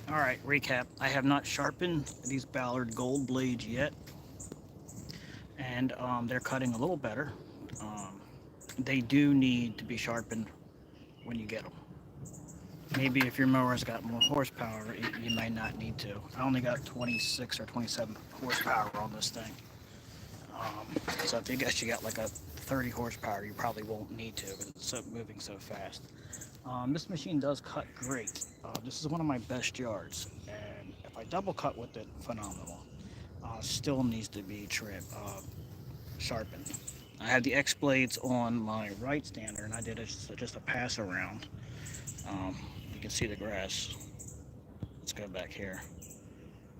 Alright, recap. I have not sharpened these Ballard Gold blades yet, and they're cutting a little better. Um, they do need to be sharpened when you get them. Maybe if your mower's got more horsepower, you might not need to. I only got 26 or 27 horsepower on this thing. So if you guess you got like a 30 horsepower, you probably won't need to because it's moving so fast. This machine does cut great. This is one of my best yards, and if I double cut with it, phenomenal. Still needs to be sharpened. I had the X blades on my right stander, and I did just a pass around. You can see the grass. Let's go back here.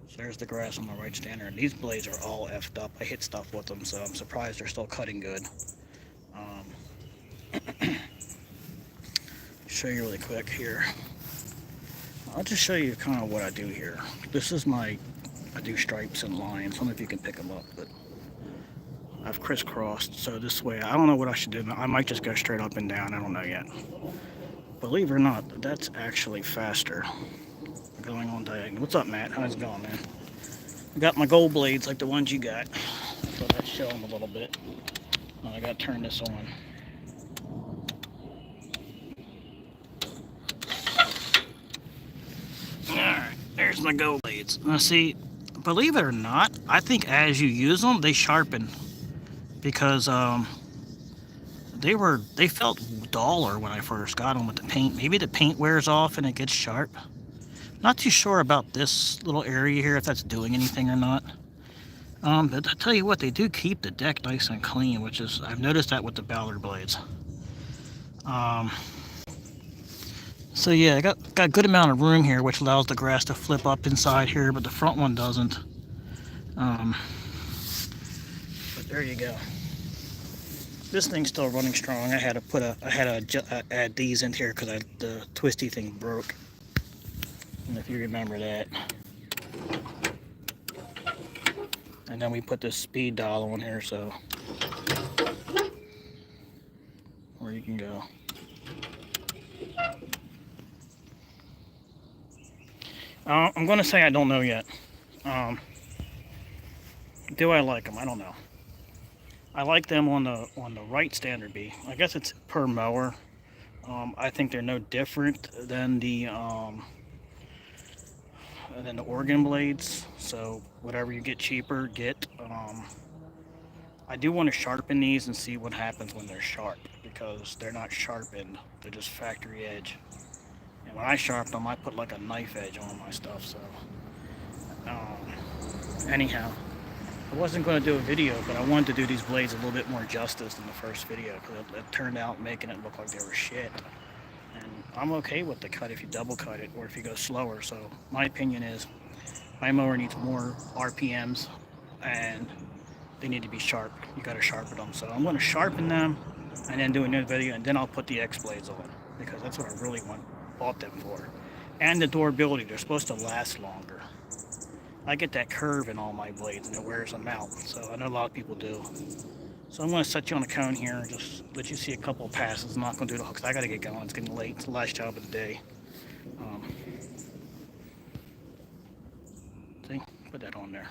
So there's the grass on my right stander, and these blades are all effed up. I hit stuff with them, so I'm surprised they're still cutting good. Show you really quick here. I'll just show you kind of what I do here. This is I do stripes and lines. I don't know if you can pick them up, but I've crisscrossed. So this way, I don't know what I should do. I might just go straight up and down. I don't know yet. Believe it or not, that's actually faster. Going on diagonal. What's up, Matt? How's it going, man? I got my gold blades like the ones you got. So let's show them a little bit. I got to turn this on. Alright, there's my gold blades. Now see, believe it or not, I think as you use them, they sharpen. Because they felt duller when I first got them with the paint. Maybe the paint wears off and it gets sharp. Not too sure about this little area here, if that's doing anything or not. But I tell you what, they do keep the deck nice and clean, which is, I've noticed that with the Ballard blades. So yeah, I got a good amount of room here, which allows the grass to flip up inside here, but the front one doesn't. But there you go. This thing's still running strong. I had to add these in here because the twisty thing broke. And if you remember that. And then we put this speed dial on here, so where you can go. I'm going to say I don't know yet. Do I like them? I don't know. I like them on the right standard B. I guess it's per mower. I think they're no different than the organ blades. So whatever you get cheaper, get. I do want to sharpen these and see what happens when they're sharp, because they're not sharpened. They're just factory edge. And when I sharpen them, I put like a knife edge on my stuff. So anyhow, I wasn't going to do a video, but I wanted to do these blades a little bit more justice than the first video, because it turned out making it look like they were shit. And I'm okay with the cut if you double cut it or if you go slower. So my opinion is my mower needs more RPMs and they need to be sharp. You got to sharpen them. So I'm going to sharpen them and then do another video, and then I'll put the X blades on, because that's what I really bought them for. And the durability, they're supposed to last longer. I get that curve in all my blades and it wears them out, so I know a lot of people do. So I'm going to set you on a cone here and just let you see a couple of passes. I'm not going to do the hooks. I got to get going. It's getting late. It's the last job of the day. See? Put that on there.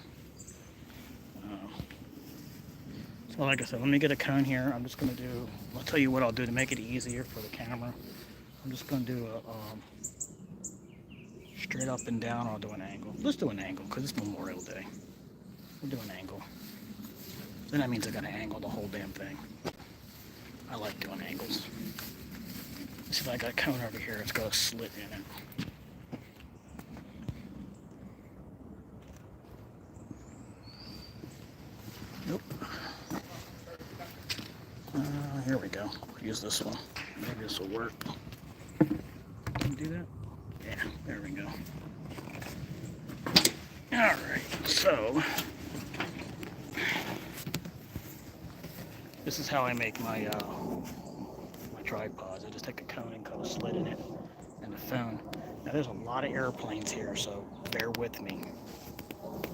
So like I said, let me get a cone here. I'm just going to do, I'll tell you what I'll do to make it easier for the camera. I'm just going to do a straight up and down. I'll do an angle. Let's do an angle because it's Memorial Day. We'll do an angle. Then that means I got to angle the whole damn thing. I like doing angles. See if I got a cone over here. It's got a slit in it. Nope. Here we go. Use this one. Maybe this will work. Can you do that? Yeah, there we go. Alright, so this is how I make my tripods. I just take a cone and cut a slit in it and the phone. Now there's a lot of airplanes here, so bear with me.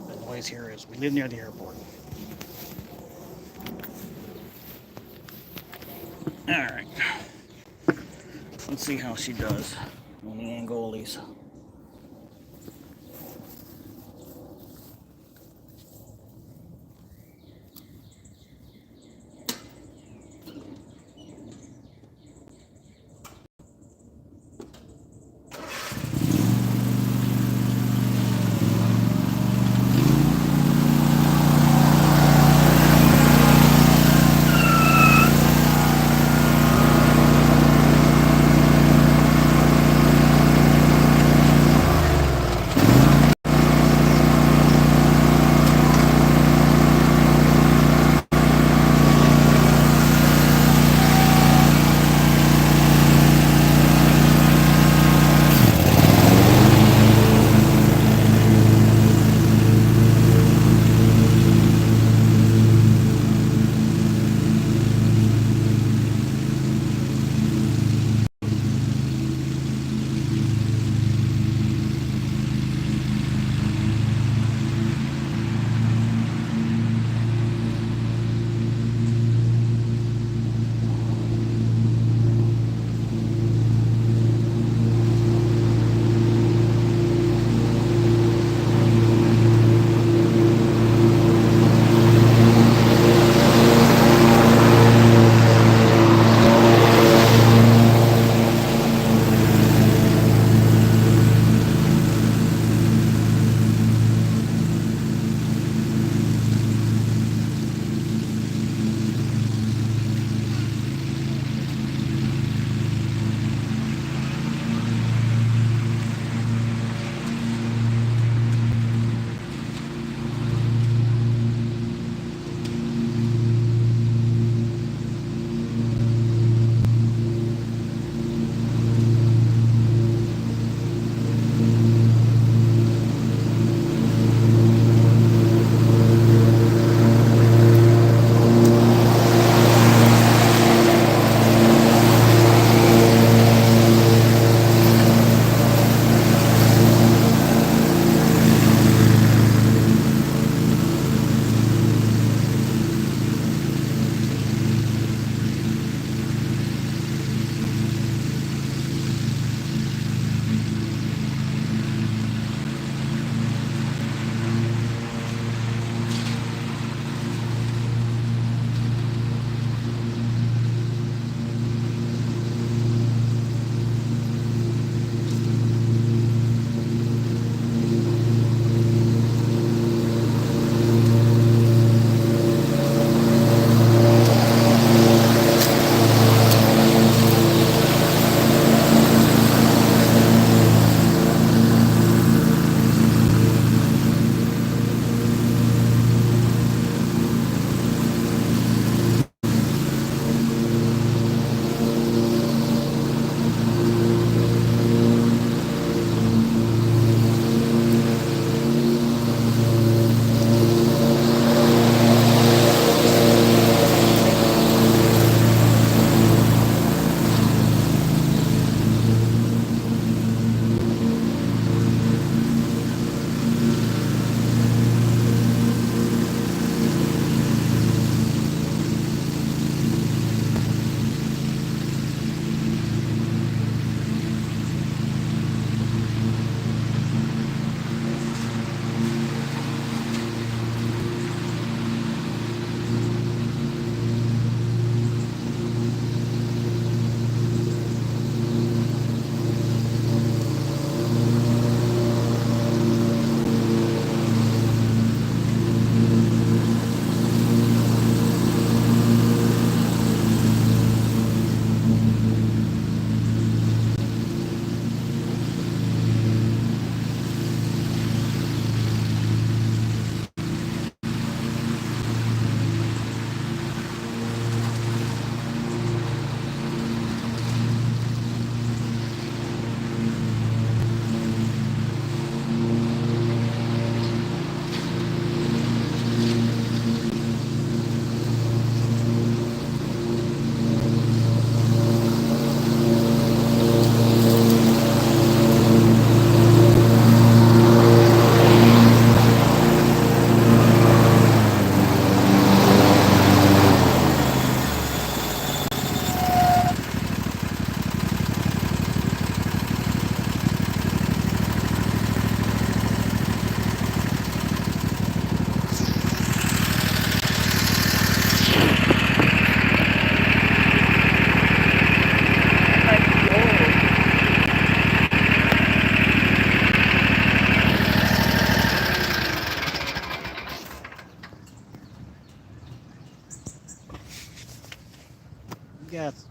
The noise here is, we live near the airport. Alright. Let's see how she does on the Angolis.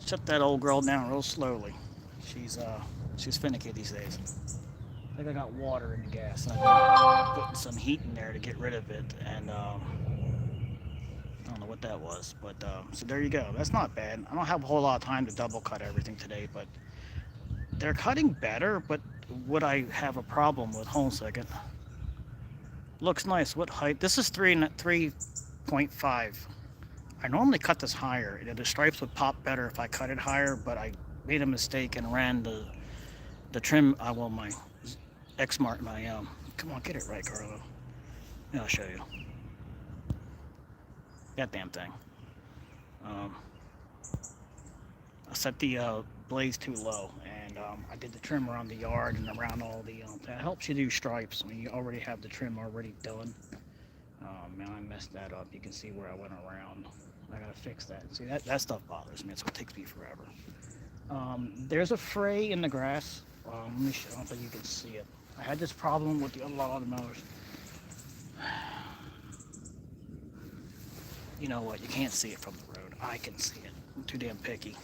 Shut that old girl down real slowly. She's finicky these days. I think I got water in the gas, and I've been putting some heat in there to get rid of it. And I don't know what that was, but so there you go. That's not bad. I don't have a whole lot of time to double cut everything today, but they're cutting better. But would I have a problem with? Hold on a second. Looks nice. What height? This is 3.5. I normally cut this higher. The stripes would pop better if I cut it higher, but I made a mistake and ran the trim. Well, my X-Mart, my come on, get it right, Carlo. Yeah, I'll show you. That damn thing. Um, I set the blades too low, and I did the trim around the yard and around all the. That helps you do stripes when you already have the trim already done. Man, I messed that up. You can see where I went around. I gotta fix that. See, that stuff bothers me. It's what takes me forever. There's a fray in the grass. Let me show. I don't think you can see it. I had this problem with the other lawnmowers. You know what? You can't see it from the road. I can see it. I'm too damn picky.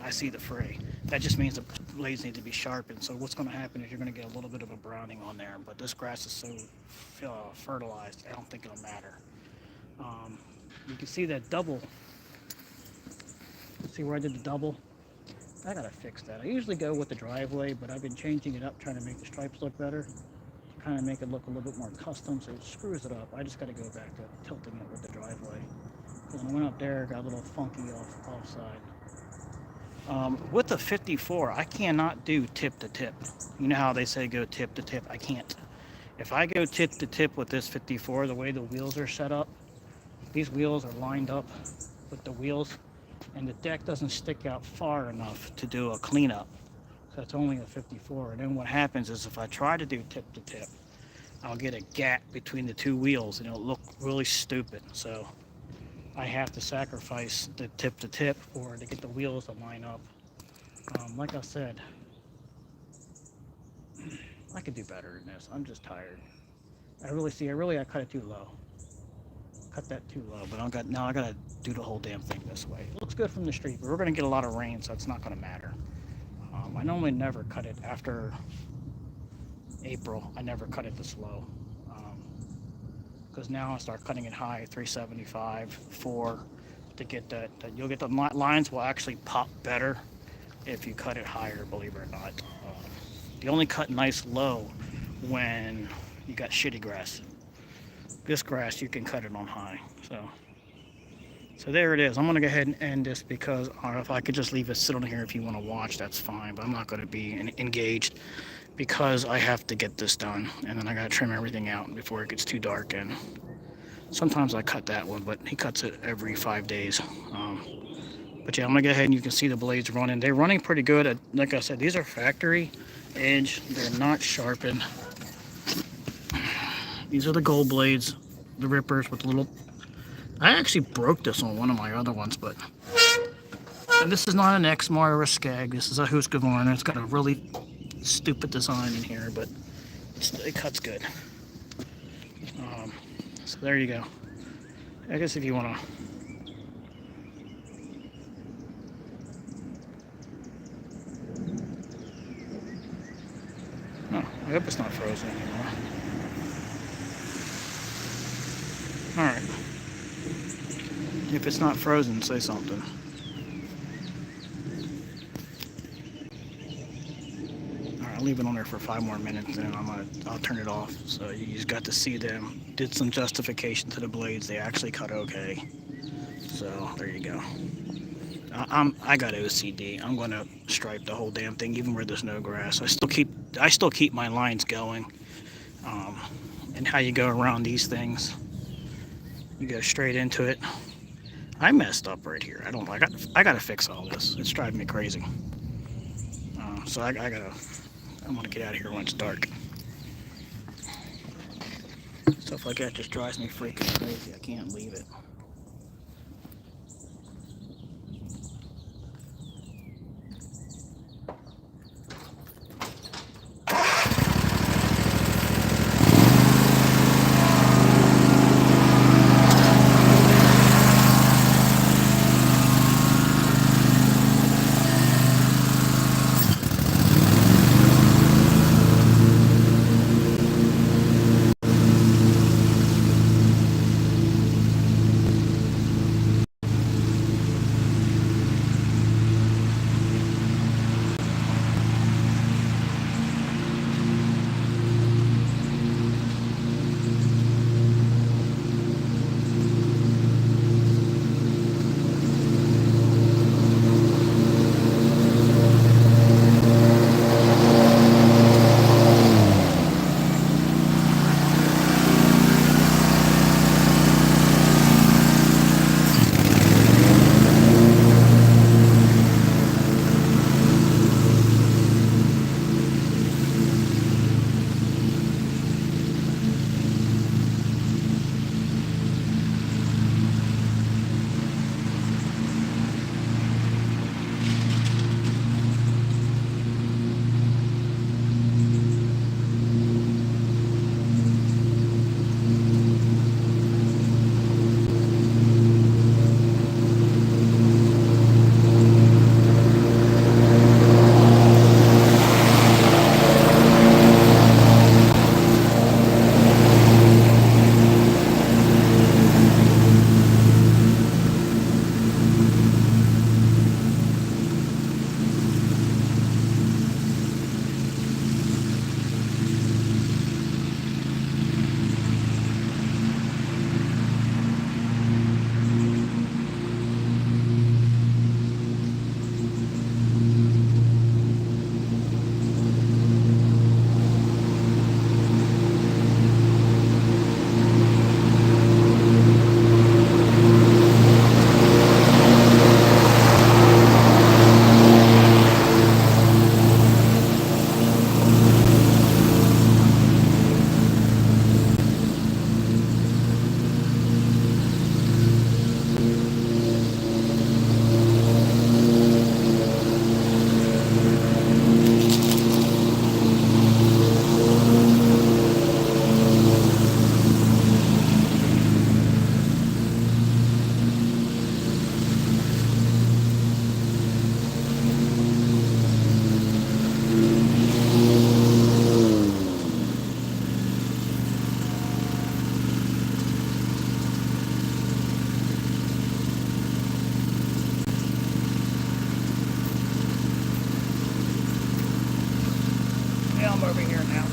I see the fray. That just means the blades need to be sharpened. So what's going to happen is you're going to get a little bit of a browning on there. But this grass is so fertilized, I don't think it'll matter. You can see that double. See where I did the double? I gotta fix that. I usually go with the driveway, but I've been changing it up, trying to make the stripes look better. Kind of make it look a little bit more custom, so it screws it up. I just gotta go back to tilting it with the driveway. When I went up there, it got a little funky offside. With the 54, I cannot do tip to tip. You know how they say go tip to tip? I can't. If I go tip to tip with this 54, the way the wheels are set up, these wheels are lined up with the wheels, and the deck doesn't stick out far enough to do a cleanup. So it's only a 54. And then what happens is if I try to do tip to tip, I'll get a gap between the two wheels and it'll look really stupid. So I have to sacrifice the tip to tip or to get the wheels to line up. Like I said, I could do better than this. I'm just tired. I cut it too low. Cut that too low, but now I gotta do the whole damn thing this way. It looks good from the street, but we're gonna get a lot of rain, so it's not gonna matter. I normally never cut it after April. I never cut it this low, because now I start cutting it high, 375, 4, to get that. You'll get the lines will actually pop better if you cut it higher, believe it or not. You only cut nice low when you got shitty grass. This grass, you can cut it on high. So there it is. I'm going to go ahead and end this because if I could just leave it sit on here if you want to watch, that's fine. But I'm not going to be engaged because I have to get this done. And then I got to trim everything out before it gets too dark. And sometimes I cut that one, but he cuts it every 5 days. But yeah, I'm going to go ahead and you can see the blades running. They're running pretty good. Like I said, these are factory edge. They're not sharpened. These are the Gooold blades, the rippers with little. I actually broke this on one of my other ones, but. And this is not an X-Mart or a Skag. This is a Husqvarna. It's got a really stupid design in here, but it cuts good. So there you go. I guess if you want to. Oh, I hope it's not frozen anymore. Alright. If it's not frozen, say something. Alright, I'll leave it on there for 5 more minutes and I'll turn it off. So you just got to see them. Did some justification to the blades. They actually cut okay. So there you go. I got OCD. I'm gonna stripe the whole damn thing, even where there's no grass. I still keep my lines going. And how you go around these things. You go straight into it. I messed up right here. I gotta fix all this. It's driving me crazy. So I'm gonna get out of here when it's dark. Stuff like that just drives me freaking crazy. I can't leave it. Yeah, I'm over here now.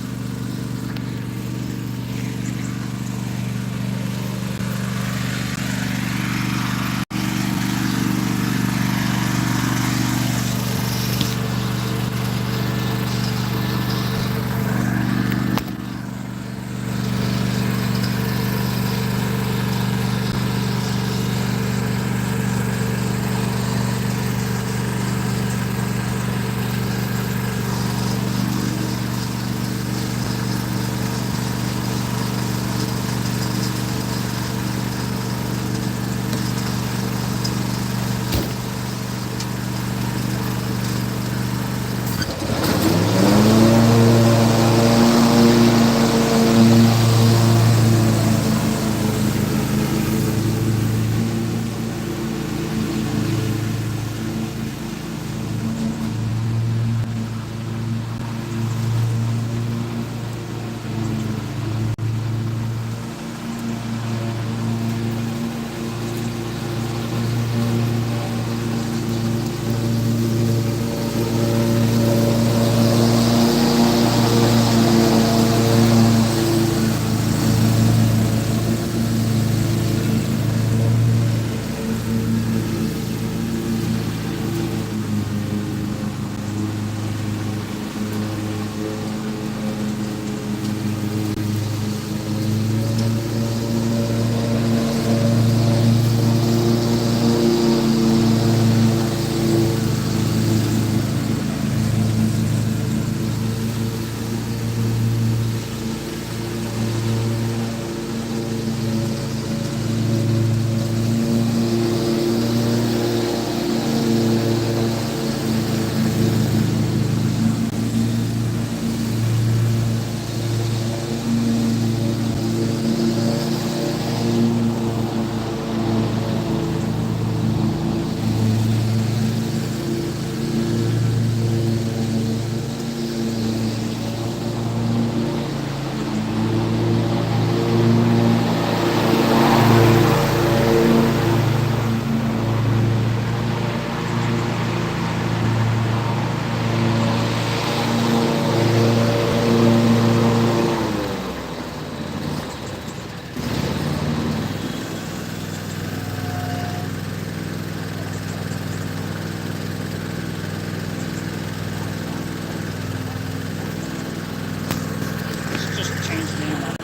Just change the name.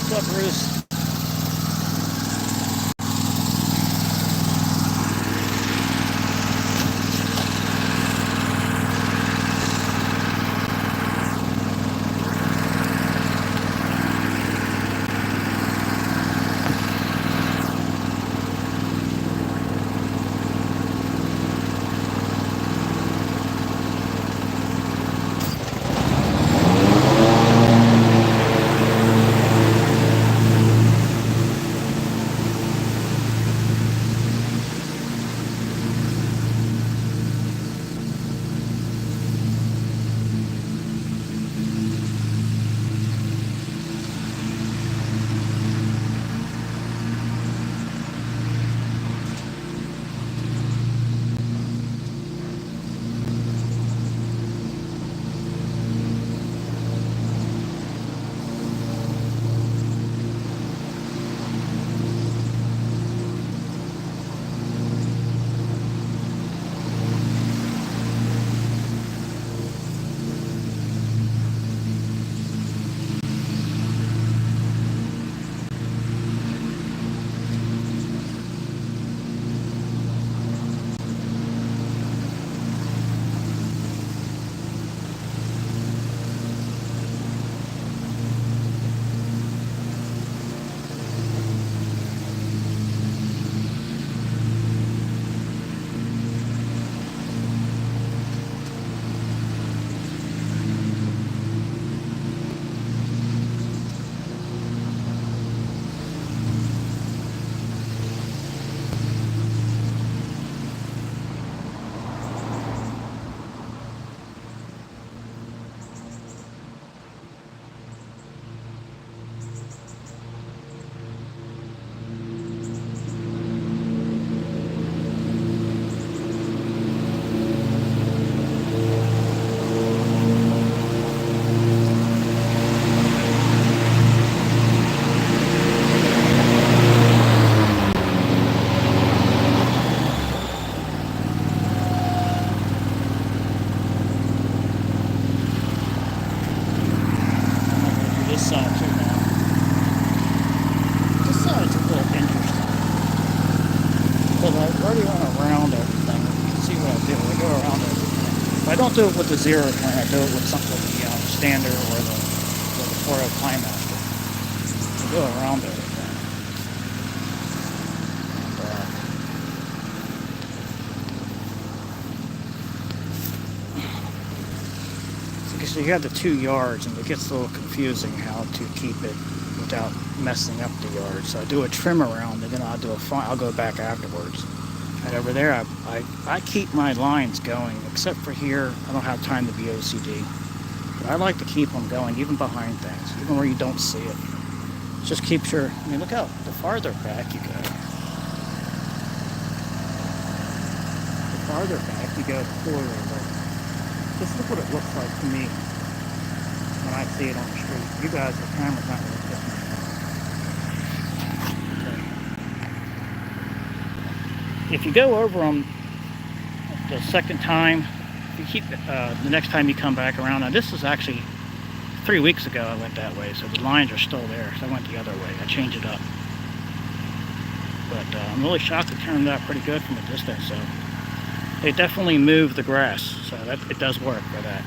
What's up, Bruce? already went around everything. You can see what I do. I go around everything. But I don't do it with the zero turn. I do it with something with the standard or the 4.0 Time Master. I go around everything. And, so you have the 2 yards, and it gets a little confusing how to keep it without messing up the yard. So I do a trim around, and then I'll do I'll go back afterwards. And over there, I keep my lines going, except for here, I don't have time to be OCD. But I like to keep them going, even behind things, even where you don't see it. It just keeps your, I mean, look out, the farther back you go. The farther back you go, the cooler it looks. Just look what it looks like to me when I see it on the street. You guys, the camera's not really picking it up. If you go over them the second time, you keep the next time you come back around. Now this is actually 3 weeks ago I went that way, so the lines are still there. So I went the other way. I changed it up. But I'm really shocked it turned out pretty good from a distance. So they definitely move the grass, so that it does work for that.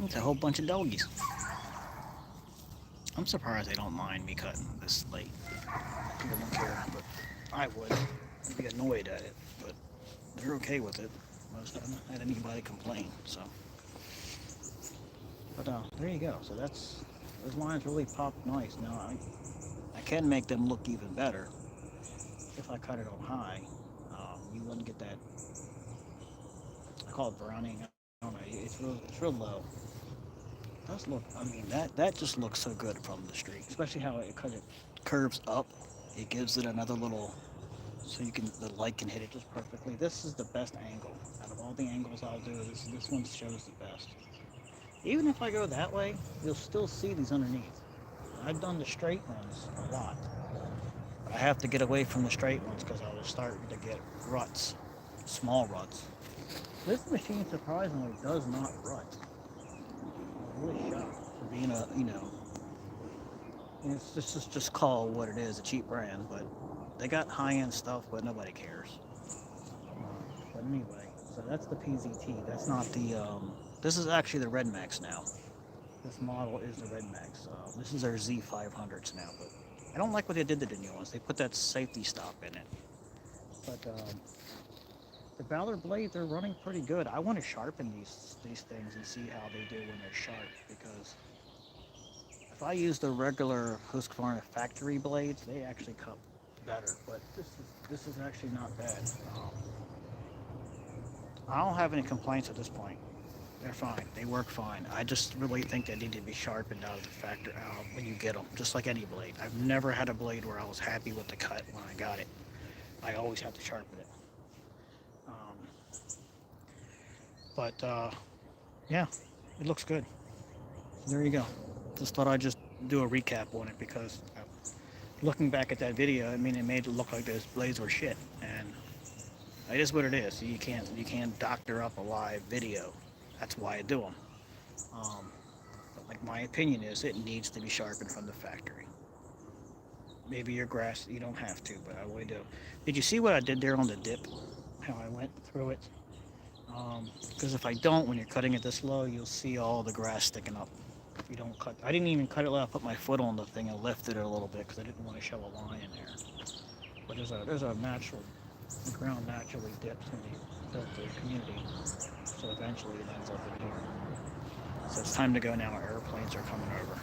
It's a whole bunch of doggies. I'm surprised they don't mind me cutting this late. People don't care, but I would. I'd be annoyed at it, but they're okay with it. Most of them had anybody complain, so. But there you go. So those lines really pop nice. Now I can make them look even better if I cut it on high. You wouldn't get that. I call it browning. I don't know. It's real low. It does look. I mean that just looks so good from the street, especially how it curves up. It gives it another little so the light can hit it just perfectly. This is the best angle out of all the angles I'll do. This one shows the best. Even if I go that way, you'll still see these underneath. I've done the straight ones a lot, but I have to get away from the straight ones because I was starting to get ruts, small ruts. This machine surprisingly does not rut. I'm really shocked for being this is just called what it is, a cheap brand, but they got high-end stuff, but nobody cares. But anyway, so that's the PZT. That's not this is actually the Red Max now. This model is the Red Max. This is their Z500s now, but I don't like what they did to the new ones. They put that safety stop in it. But the Ballard blades are running pretty good. I want to sharpen these things and see how they do when they're sharp, because if I use the regular Husqvarna factory blades, they actually cut better. But this is actually not bad. I don't have any complaints at this point. They're fine. They work fine. I just really think they need to be sharpened out of the factory when you get them, just like any blade. I've never had a blade where I was happy with the cut when I got it. I always have to sharpen it. But yeah, it looks good. So there you go. Just thought I'd just do a recap on it because looking back at that video, I mean, it made it look like those blades were shit, and it is what it is. You can't doctor up a live video. That's why I do them. But like my opinion is, it needs to be sharpened from the factory. Maybe your grass, you don't have to, but I really do. Did you see what I did there on the dip? How I went through it? Because if I don't, when you're cutting it this low, you'll see all the grass sticking up. If you don't cut, I didn't even cut it. I put my foot on the thing and lifted it a little bit because I didn't want to show a line in there. But there's a natural, the ground naturally dips when you build the community. So eventually it ends up in here. So it's time to go now. Airplanes are coming over.